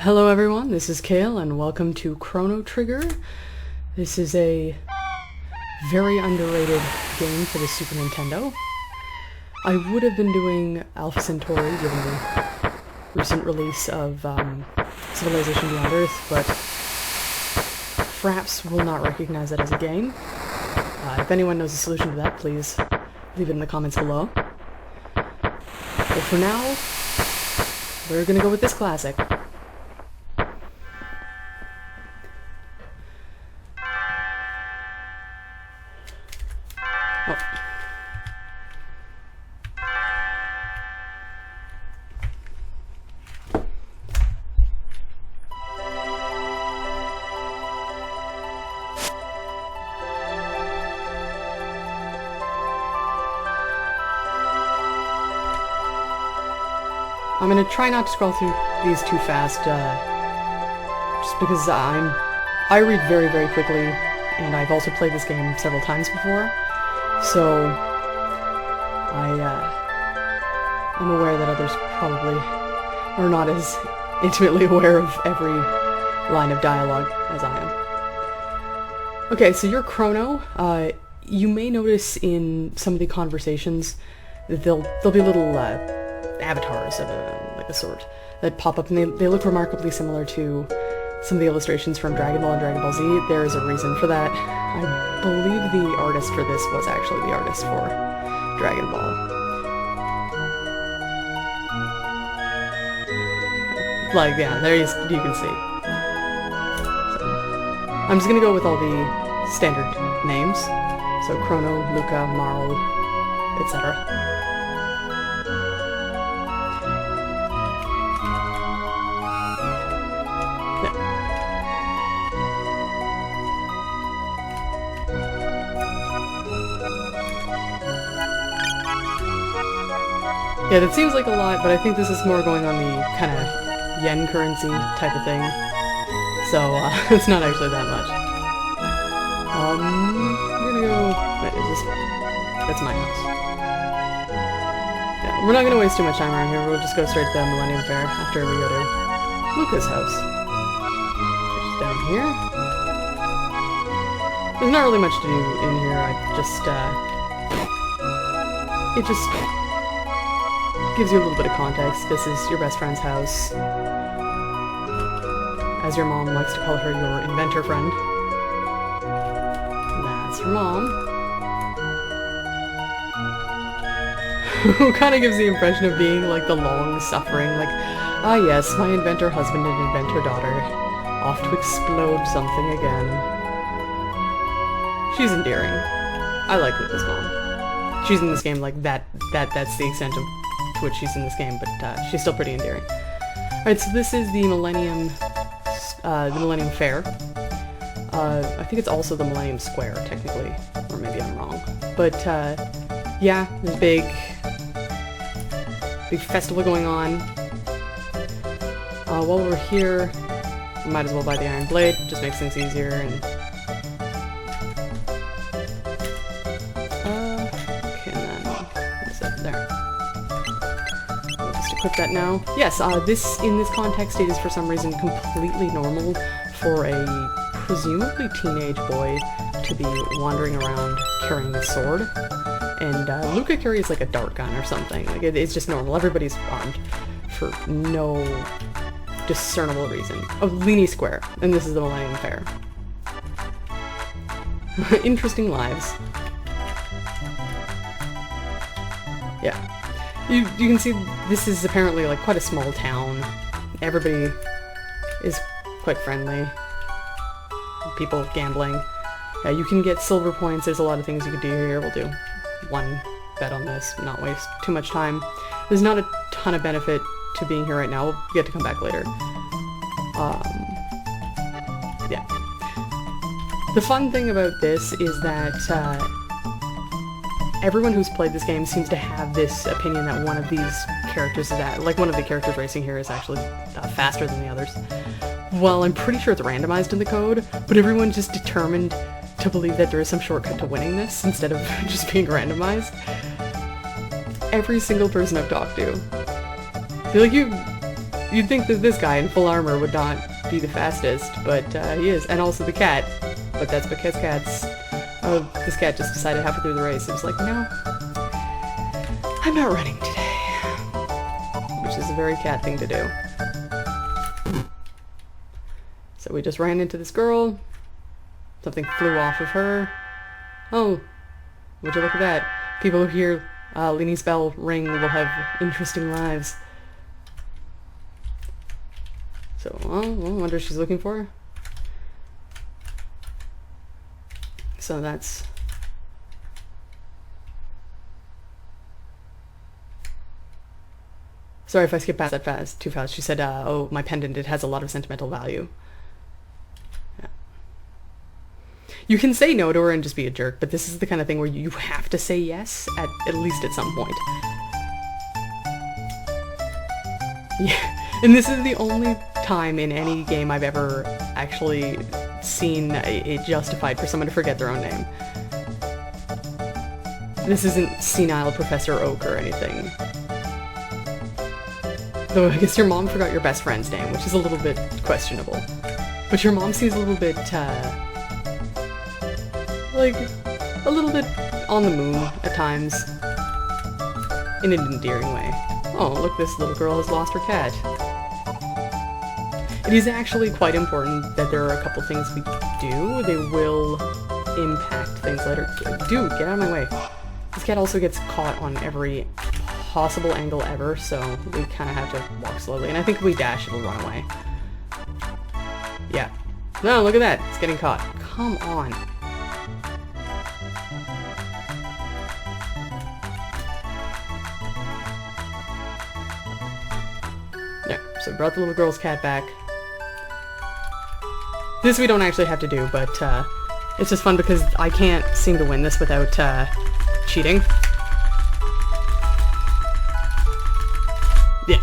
Hello everyone, this is Kale and welcome to Chrono Trigger. This is a very underrated game for the Super Nintendo. I would have been doing Alpha Centauri given the recent release of Civilization Beyond Earth, but Fraps will not recognize it as a game. If anyone knows a solution to that, please leave it in the comments below. But for now, we're gonna go with this classic. Oh. I'm gonna try not to scroll through these too fast, just because I read very, very quickly, and I've also played this game several times before. So, I'm aware that others probably are not as intimately aware of every line of dialogue as I am. Okay, so you're Chrono. You may notice in some of the conversations that there'll be little avatars of a sort that pop up, and they look remarkably similar to some of the illustrations from Dragon Ball and Dragon Ball Z. There is a reason for that. I believe the artist for this was actually the artist for Dragon Ball. Like, yeah, there you can see. So, I'm just gonna go with all the standard names. So Chrono, Luca, Marl, etc. Yeah, that seems like a lot, but I think this is more going on the kind of yen currency type of thing. So, it's not actually that much. I'm gonna go... Wait, is this... That's my house. Yeah, we're not gonna waste too much time around here. We'll just go straight to the Millennium Fair after we go to Luca's house. Which is down here. There's not really much to do in here. It just gives you a little bit of context. This is your best friend's house. As your mom likes to call her, your inventor friend. That's her mom. Who kind of gives the impression of being like the long-suffering, like, ah yes, my inventor husband and inventor daughter, off to explode something again. She's endearing. I like Luca's mom. She's in this game like that's the extent of which she's in this game, but she's still pretty endearing. Alright, so this is the Millennium Fair. I think it's also the Millennium Square, technically, or maybe I'm wrong. But, yeah, there's a big festival going on. While we're here, we might as well buy the Iron Blade, just makes things easier, and equip that now. Yes, in this context, it is for some reason completely normal for a presumably teenage boy to be wandering around carrying a sword, and Luca carries like a dart gun or something. Like it's just normal. Everybody's armed for no discernible reason. Oh, Leany Square, and this is the Millennium Fair. Interesting lives. Yeah. You can see this is apparently like quite a small town. Everybody is quite friendly. People gambling. You can get silver points. There's a lot of things you can do here. We'll do one bet on this, not waste too much time. There's not a ton of benefit to being here right now. We'll get to come back later. Yeah. The fun thing about this is that everyone who's played this game seems to have this opinion that one of these characters one of the characters racing here is actually faster than the others. Well, I'm pretty sure it's randomized in the code, but everyone's just determined to believe that there is some shortcut to winning this instead of just being randomized. Every single person I've talked to. I feel like You'd think that this guy in full armor would not be the fastest, but he is. And also the cat. But that's because cats... Oh, this cat just decided halfway through the race. It was like, no, I'm not running today. Which is a very cat thing to do. So we just ran into this girl. Something flew off of her. Oh, would you look at that? People who hear Leanie's bell ring will have interesting lives. So, well, I wonder what she's looking for. So that's... Sorry if I skip past that too fast. She said, oh, my pendant, it has a lot of sentimental value. Yeah. You can say no to her and just be a jerk, but this is the kind of thing where you have to say yes, at least at some point. Yeah, and this is the only time in any game I've ever actually seen it justified for someone to forget their own name. This isn't senile Professor Oak or anything. Though I guess your mom forgot your best friend's name, which is a little bit questionable. But your mom seems a little bit, like, a little bit on the moon at times. In an endearing way. Oh, look, this little girl has lost her cat. It is actually quite important that there are a couple things we do. They will impact things later. Dude, get out of my way. This cat also gets caught on every possible angle ever, so we kind of have to walk slowly. And I think if we dash, it'll run away. Yeah. No, look at that. It's getting caught. Come on. Yeah, so we brought the little girl's cat back. This we don't actually have to do, but it's just fun because I can't seem to win this without cheating. Yeah.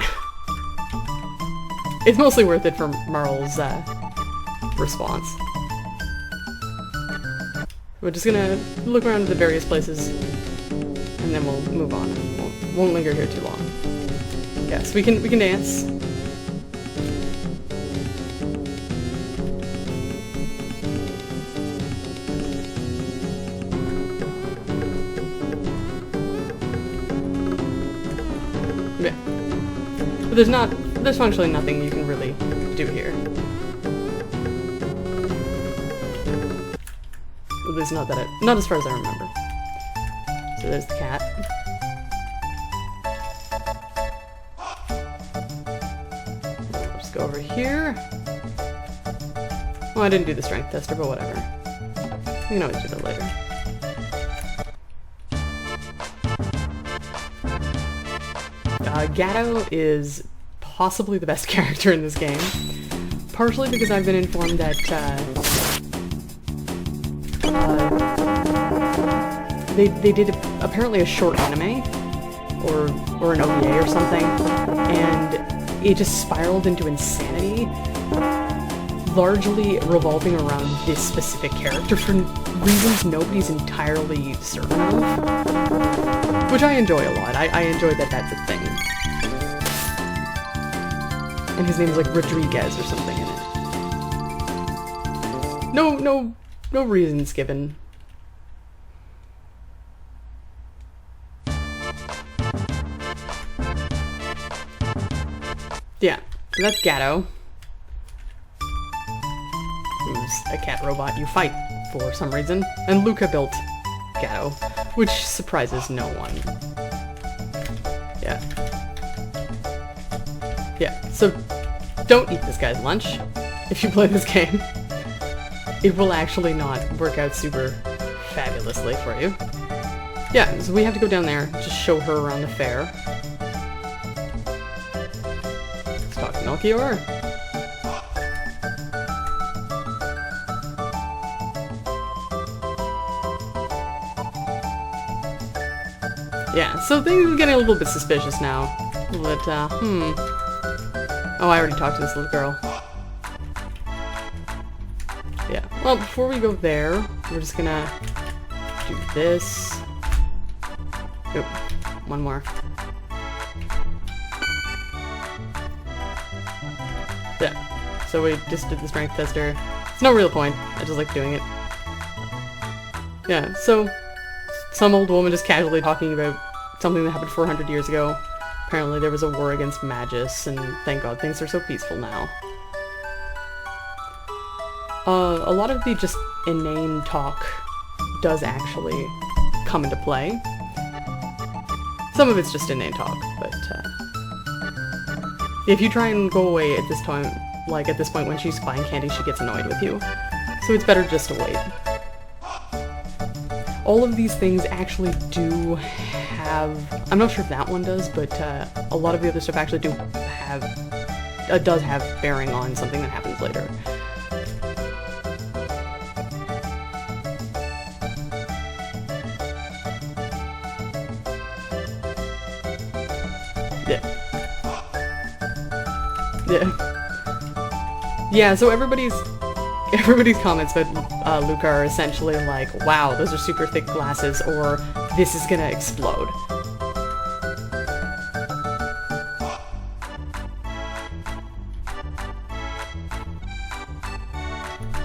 It's mostly worth it for Merle's response. We're just gonna look around at the various places, and then we'll move on. Won't linger here too long. Yes, we can dance. Yeah. But there's functionally nothing you can really do here. At least not as far as I remember. So there's the cat. I'll just go over here. Well, I didn't do the strength tester, but whatever. You can always do that later. Gatto is possibly the best character in this game, partially because I've been informed that they did apparently a short anime or an OVA or something, and it just spiraled into insanity, largely revolving around this specific character for reasons nobody's entirely certain of, which I enjoy a lot. I enjoy that that's a thing. And his name's like Rodriguez or something in it. No reasons given. Yeah, so that's Gatto, who's a cat robot you fight for some reason. And Luca built Gatto, which surprises no one. Yeah. Yeah, so don't eat this guy's lunch if you play this game. It will actually not work out super fabulously for you. Yeah, so we have to go down there, just show her around the fair. Let's talk to Melchior. Yeah, so things are getting a little bit suspicious now. But, Oh, I already talked to this little girl. Yeah, well, before we go there, we're just gonna do this. Oop, one more. Yeah. So we just did the strength tester. It's no real point. I just like doing it. Yeah, so some old woman just casually talking about something that happened 400 years ago. Apparently there was a war against Magus, and thank God things are so peaceful now. A lot of the just inane talk does actually come into play. Some of it's just inane talk, but if you try and go away at this time, like at this point when she's buying candy, she gets annoyed with you. So it's better just to wait. All of these things actually do have, I'm not sure if that one does, but a lot of the other stuff actually does have bearing on something that happens later. Yeah. Yeah. Yeah, so everybody's comments about Luca are essentially like, wow, those are super thick glasses, or this is gonna explode.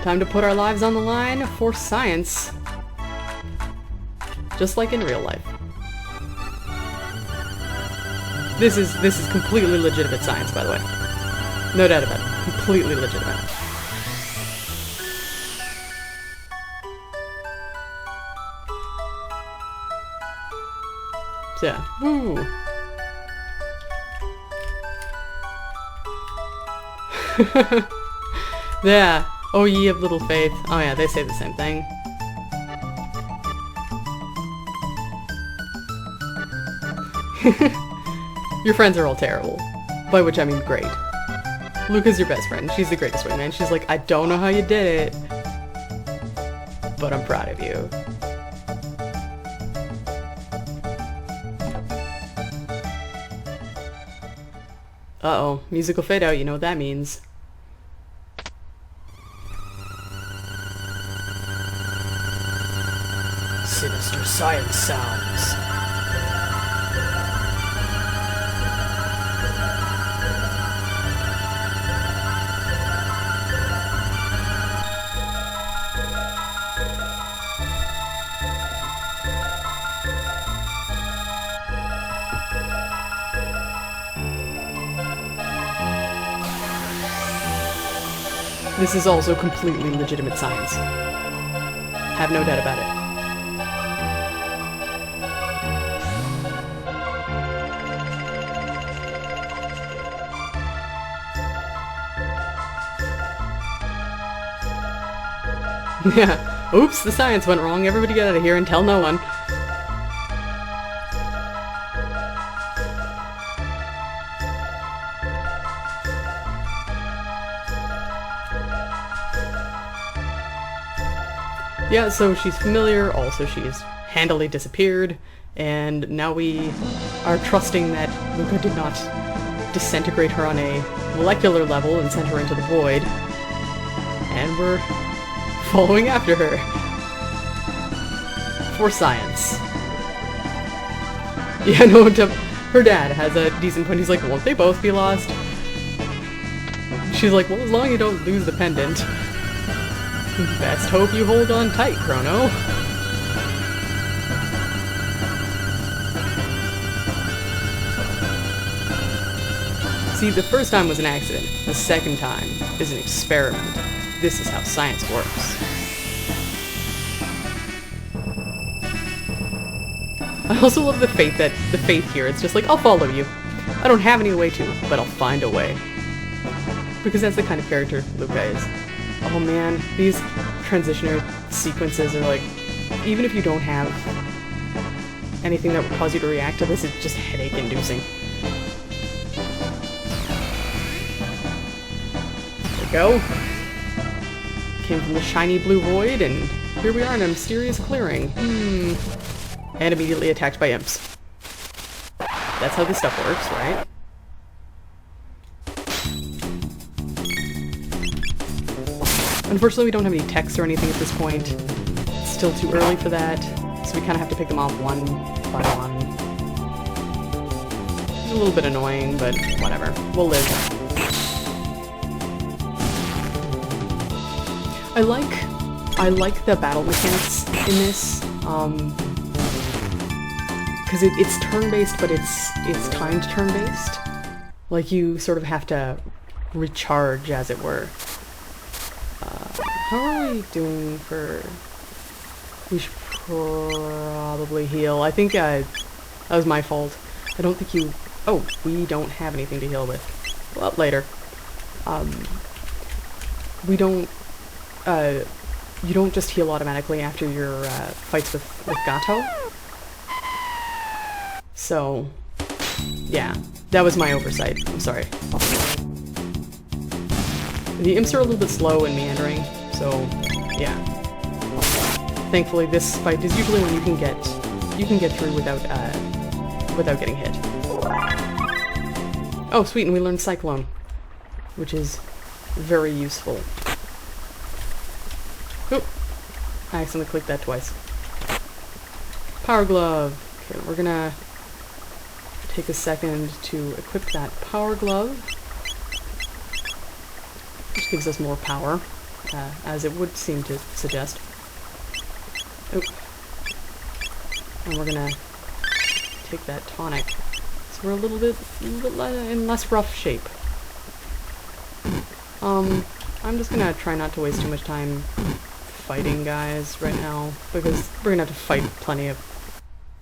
Time to put our lives on the line for science. Just like in real life. This is completely legitimate science, by the way. No doubt about it. Completely legitimate. So, yeah. Woo! Yeah. Oh, ye of little faith. Oh yeah, they say the same thing. Your friends are all terrible. By which I mean great. Luca's your best friend. She's the greatest wingman. She's like, I don't know how you did it, but I'm proud of you. Uh-oh. Musical fade out, you know what that means. Sinister science sounds. This is also completely legitimate science. Have no doubt about it. Yeah. Oops, the science went wrong. Everybody get out of here and tell no one. Yeah, so she's familiar, also she's handily disappeared, and now we are trusting that Luca did not disintegrate her on a molecular level and send her into the void, and we're following after her. For science. Yeah, no, her dad has a decent point. He's like, won't they both be lost? She's like, well, as long as you don't lose the pendant. Best hope you hold on tight, Chrono. See, the first time was an accident. The second time is an experiment. This is how science works. I also love the faith here. It's just like, I'll follow you. I don't have any way to, but I'll find a way. Because that's the kind of character Luca is. Oh man, these transitioner sequences are like, even if you don't have anything that would cause you to react to this, it's just headache-inducing. There we go. Came from the shiny blue void, and here we are in a mysterious clearing. And immediately attacked by imps. That's how this stuff works, right? Unfortunately, we don't have any text or anything at this point. It's still too early for that, so we kind of have to pick them off one by one. It's a little bit annoying, but whatever. We'll live. I like the battle mechanics in this, because it's turn-based, but it's timed turn-based. Like, you sort of have to recharge, as it were. How are we doing for... We should probably heal. I think that was my fault. I don't think you... Oh, we don't have anything to heal with. Well, later. We don't... you don't just heal automatically after your fights with Gato. So, yeah. That was my oversight. I'm sorry. The imps are a little bit slow and meandering, so yeah. Thankfully, this fight is usually when you can get through without getting hit. Oh, sweet, and we learned Cyclone, which is very useful. Oop! I accidentally clicked that twice. Power Glove. Okay, we're gonna take a second to equip that Power Glove. Which gives us more power, as it would seem to suggest. Oop. And we're gonna take that tonic. So we're a little bit in less rough shape. I'm just gonna try not to waste too much time fighting guys right now, because we're gonna have to fight plenty of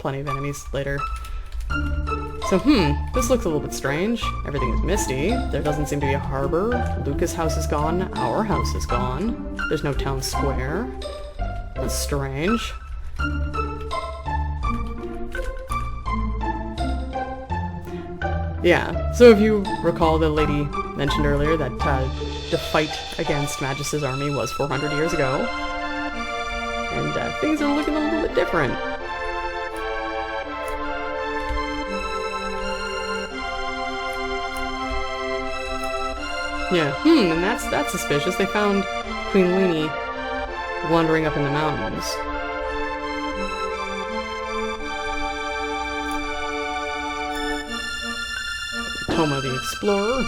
enemies later. So, this looks a little bit strange. Everything is misty. There doesn't seem to be a harbor. Lucas' house is gone. Our house is gone. There's no town square. That's strange. Yeah, so if you recall, the lady mentioned earlier that the fight against Magus' army was 400 years ago. And things are looking a little bit different. Yeah, and that's suspicious. They found Queen Weenie wandering up in the mountains. Toma the Explorer.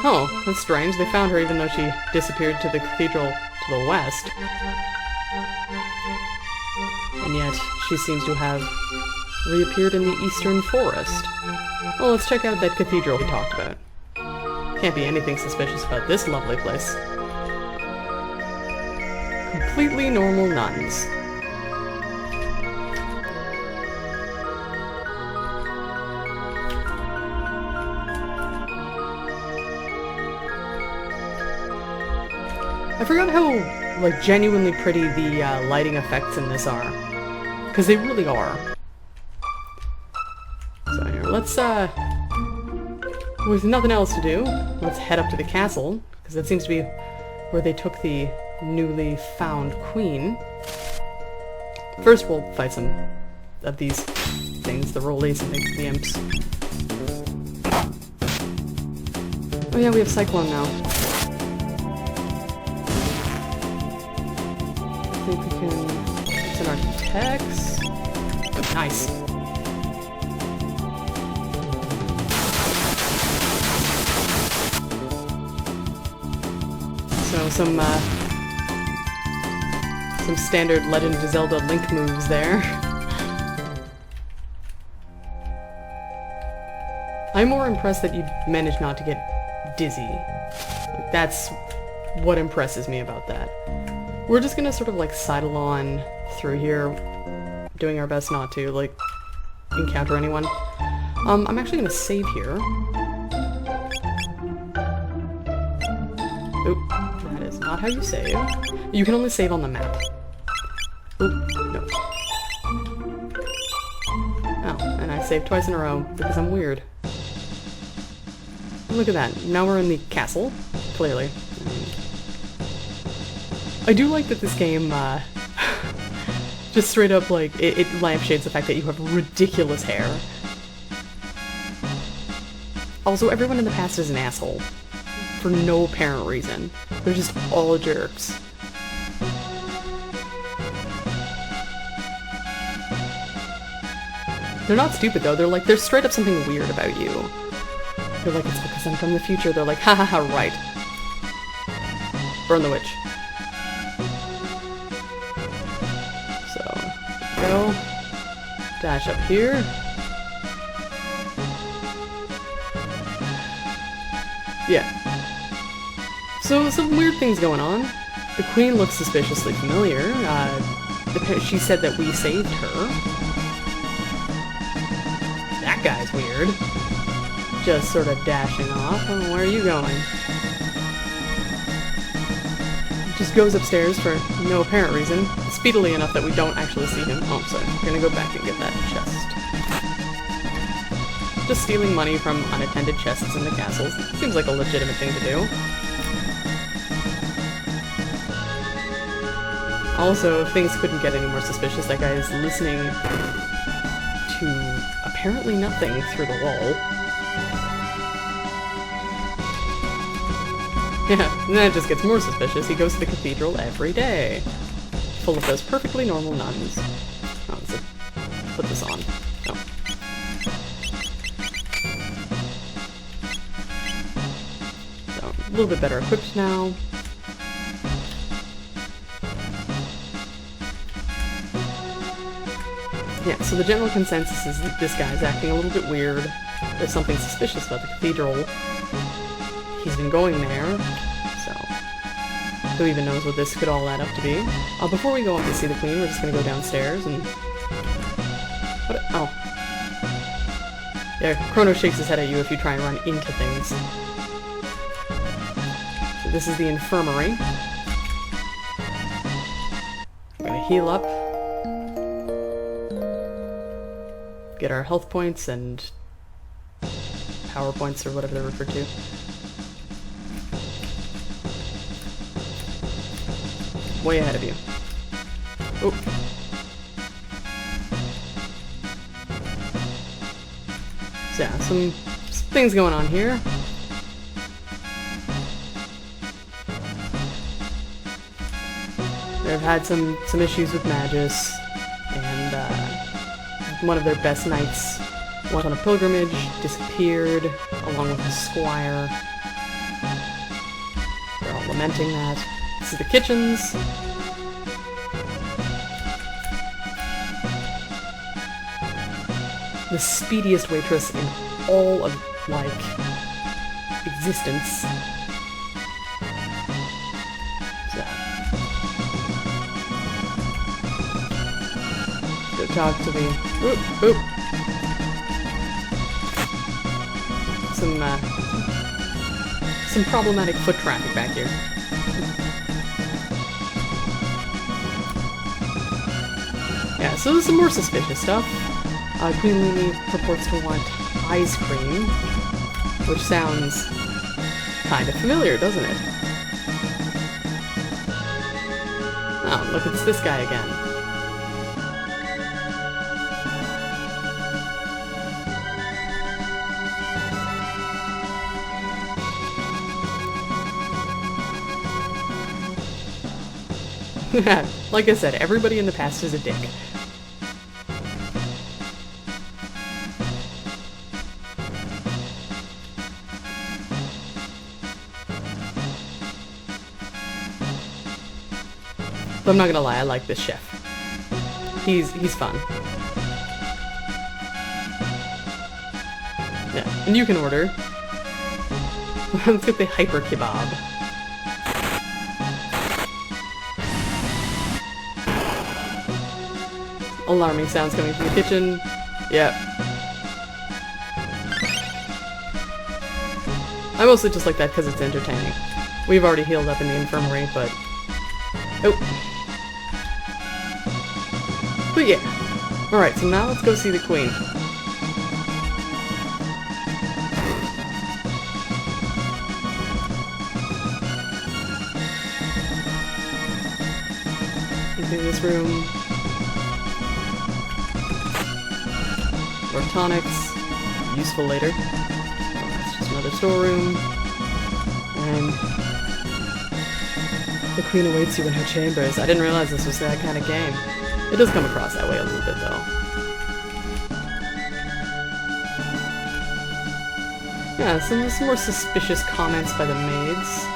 Oh, that's strange. They found her even though she disappeared to the cathedral to the west. And yet, she seems to have reappeared in the eastern forest. Well, let's check out that cathedral we talked about. Can't be anything suspicious about this lovely place. Completely normal nuns. I forgot how, like, genuinely pretty the lighting effects in this are. Because they really are. So here, let's, with nothing else to do, let's head up to the castle, because that seems to be where they took the newly found queen. First we'll fight some of these things, the rollies and the imps. Oh yeah, we have Cyclone now. I think we can... It's in our text. Oh, nice. So some standard Legend of Zelda Link moves there. I'm more impressed that you managed not to get dizzy. Like, that's what impresses me about that. We're just gonna sort of like sidle on through here, doing our best not to like encounter anyone. I'm actually gonna save here. Oop, that is not how you save. You can only save on the map. Oop, no. Oh, and I saved twice in a row because I'm weird. Look at that. Now we're in the castle, clearly. I do like that this game, just straight up, like, it lampshades the fact that you have ridiculous hair. Also, everyone in the past is an asshole. For no apparent reason. They're just all jerks. They're not stupid, though. They're like, there's straight up something weird about you. feel like it's because I'm from the future. They're like, ha ha ha, right. Burn the witch. So, go. Dash up here. Yeah. So, some weird things going on. The queen looks suspiciously familiar. She said that we saved her. That guy's weird. Just sort of dashing off. Oh, where are you going? Just goes upstairs for no apparent reason. Speedily enough that we don't actually see him. Oh, sorry. We're gonna go back and get that chest. Just stealing money from unattended chests in the castles. Seems like a legitimate thing to do. Also, if things couldn't get any more suspicious, that guy is listening to apparently nothing through the wall. Yeah, and then it just gets more suspicious. He goes to the cathedral every day. Full of those perfectly normal nuns. Oh, let's put this on. Oh. So, a little bit better equipped now. Yeah, so the general consensus is that this guy's acting a little bit weird. There's something suspicious about the cathedral. He's been going there, so who even knows what this could all add up to be. Before we go up to see the queen, we're just gonna go downstairs and... What? Oh. Yeah, Chrono shakes his head at you if you try and run into things. So this is the infirmary. We're gonna heal up. Get our health points and power points, or whatever they're referred to. Way ahead of you. Oh. So yeah, some things going on here. They've had some issues with Magus, and one of their best knights went on a pilgrimage, disappeared, along with his squire. They're all lamenting that. This is the kitchens. The speediest waitress in all of, like, existence. So. Go talk to the... Oop, oop. Some problematic foot traffic back here. Yeah, so there's some more suspicious stuff. Queen Lily purports to want ice cream, which sounds kind of familiar, doesn't it? Oh, look, it's this guy again. Like I said, everybody in the past is a dick. But I'm not gonna lie, I like this chef. He's fun. Yeah, and you can order. Let's get the hyper kebab. Alarming sounds coming from the kitchen. Yep. I mostly just like that because it's entertaining. We've already healed up in the infirmary, but... Oh. But yeah. Alright, so now let's go see the queen. Into this room. More tonics. Useful later. That's just another storeroom. And the queen awaits you in her chambers. I didn't realize this was that kind of game. It does come across that way a little bit, though. Yeah, some more suspicious comments by the maids.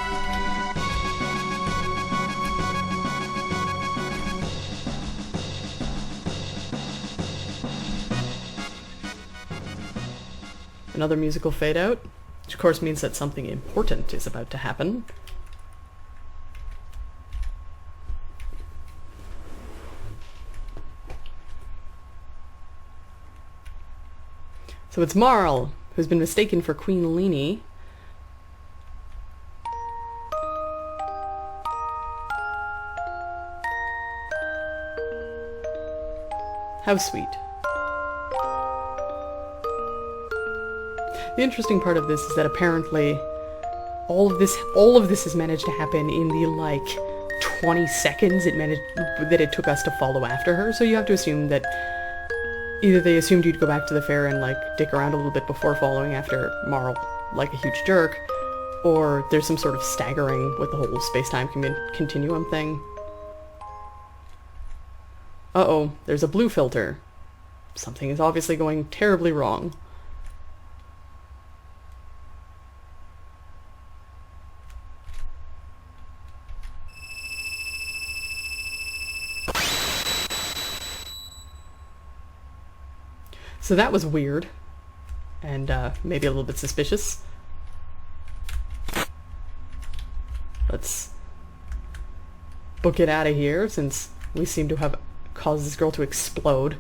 Another musical fade out, which of course means that something important is about to happen. So it's Marl, who's been mistaken for Queen Leanie. How sweet. The interesting part of this is that apparently all of this has managed to happen in the, like, 20 seconds that it took us to follow after her, so you have to assume that either they assumed you'd go back to the fair and, like, dick around a little bit before following after Marl like a huge jerk, or there's some sort of staggering with the whole space-time continuum thing. Uh-oh, there's a blue filter. Something is obviously going terribly wrong. So that was weird, and maybe a little bit suspicious. Let's book it out of here, since we seem to have caused this girl to explode.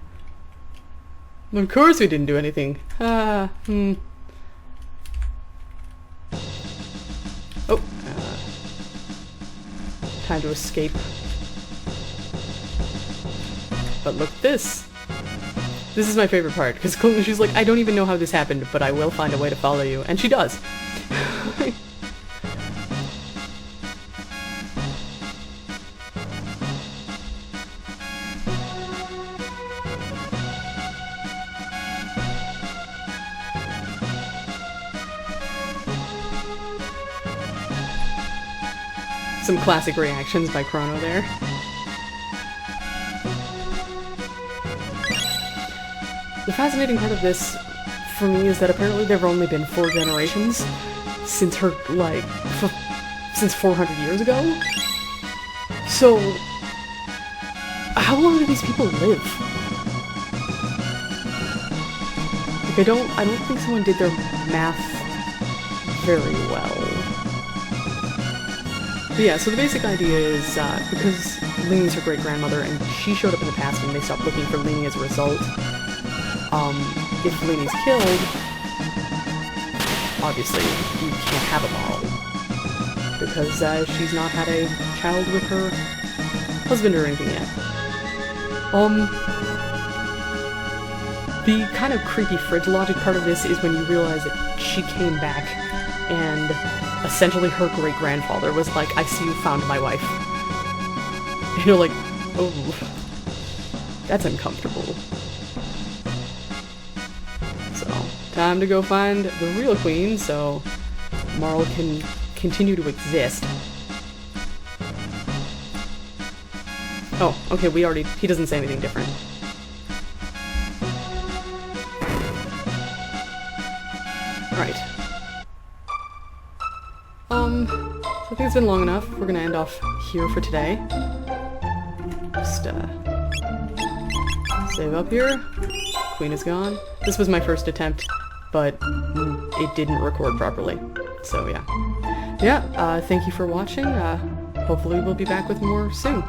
Of course we didn't do anything. Oh, time to escape. But look at this. This is my favorite part, because she's like, I don't even know how this happened, but I will find a way to follow you. And she does. Some classic reactions by Chrono there. The fascinating part of this, for me, is that apparently there have only been 4 generations since her, like, since 400 years ago? So, how long do these people live? Like, I don't think someone did their math very well. But yeah, so the basic idea is, because Leanie's her great-grandmother, and she showed up in the past and they stopped looking for Leanie as a result, if Leanie's killed, obviously you can't have a Marl, because she's not had a child with her husband or anything yet. The kind of creepy fridge logic part of this is when you realize that she came back and essentially her great-grandfather was like, I see you found my wife. And you're like, oh, that's uncomfortable. Time to go find the real queen, so Marl can continue to exist. Oh, okay, he doesn't say anything different. Alright. So I think it's been long enough. We're gonna end off here for today. Just, save up here. Queen is gone. This was my first attempt, but it didn't record properly. So yeah. Yeah, thank you for watching. Hopefully we'll be back with more soon.